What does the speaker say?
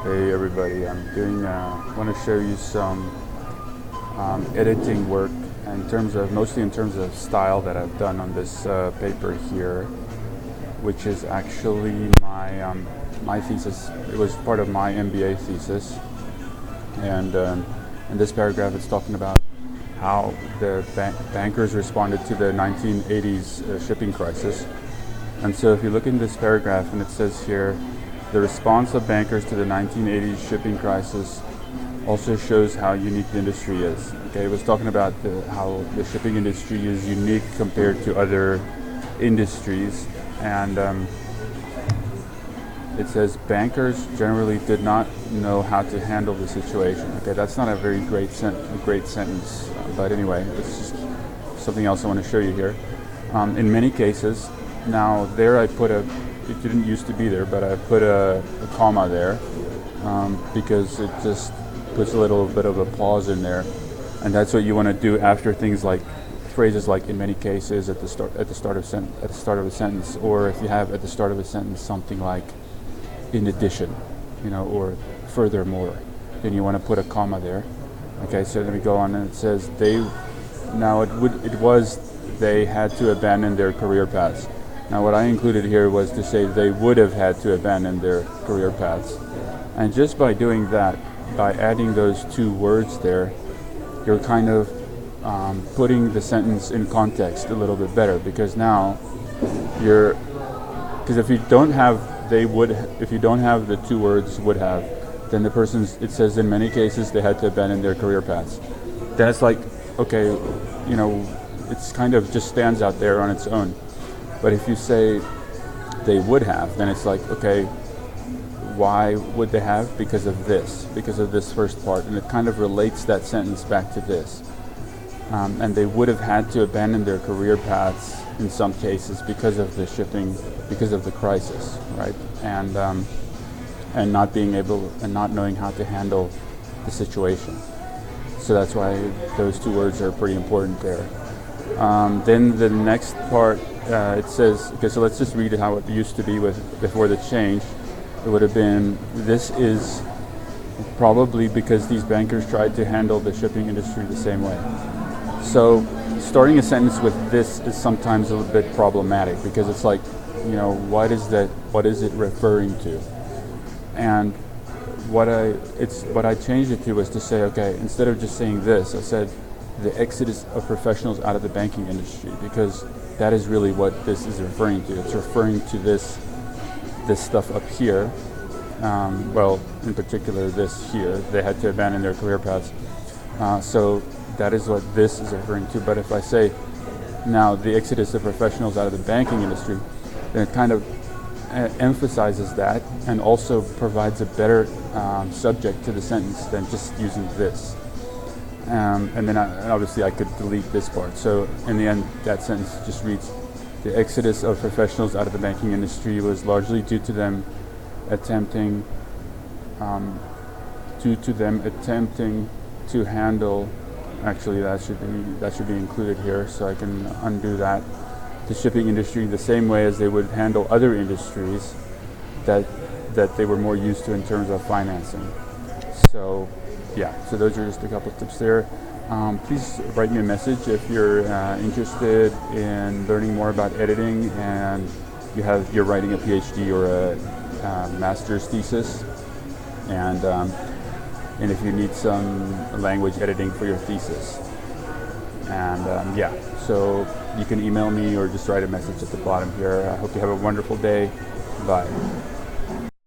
Hey everybody, want to show you some editing work mostly in terms of style that I've done on this paper here, which is actually my thesis. It was part of my MBA thesis, and in this paragraph it's talking about how the bankers responded to the 1980s shipping crisis. And so if you look in this paragraph, and it says here, the response of bankers to the 1980s shipping crisis also shows how unique the industry is. Okay, it was talking about how the shipping industry is unique compared to other industries, and it says bankers generally did not know how to handle the situation. Okay, that's not a very great sentence, but anyway, it's just something else I want to show you here. In many cases, now there I put it didn't used to be there, but I put a comma there because it just puts a little bit of a pause in there, and that's what you want to do after things like phrases like "in many cases" at the start of a sentence, or if you have at the start of a sentence something like "in addition," or "furthermore," then you want to put a comma there. Okay, so then we go on, and it says they had to abandon their career paths. Now what I included here was to say they would have had to abandon their career paths. And just by doing that, by adding those two words there, you're kind of putting the sentence in context a little bit better, because now because if you don't have the two words would have, then it says in many cases they had to abandon their career paths. Then it's like, okay, it's kind of just stands out there on its own. But if you say they would have, then it's like, okay, why would they have? Because of this first part, and it kind of relates that sentence back to this. And they would have had to abandon their career paths in some cases because of the crisis, right? And not knowing how to handle the situation. So that's why those two words are pretty important there. Then the next part, it says, okay, so let's just read it how it used to be before the change. It would have been, this is probably because these bankers tried to handle the shipping industry the same way. So starting a sentence with this is sometimes a little bit problematic, because it's like, what is it referring to? And what I changed it to was to say, okay, instead of just saying this, I said the exodus of professionals out of the banking industry, because that is really what this is referring to. It's referring to this stuff up here. In particular this here. They had to abandon their career paths. So that is what this is referring to. But if I say now the exodus of professionals out of the banking industry, then it kind of emphasizes that, and also provides a better subject to the sentence than just using this. And then obviously I could delete this part. So in the end, that sentence just reads, the exodus of professionals out of the banking industry was largely due to them attempting to handle, actually that should be included here, so I can undo that, the shipping industry the same way as they would handle other industries that they were more used to in terms of financing. So yeah, so those are just a couple of tips there. Please write me a message if you're interested in learning more about editing and you're writing a PhD or a master's thesis, and if you need some language editing for your thesis. And so you can email me or just write a message at the bottom here. I hope you have a wonderful day. Bye.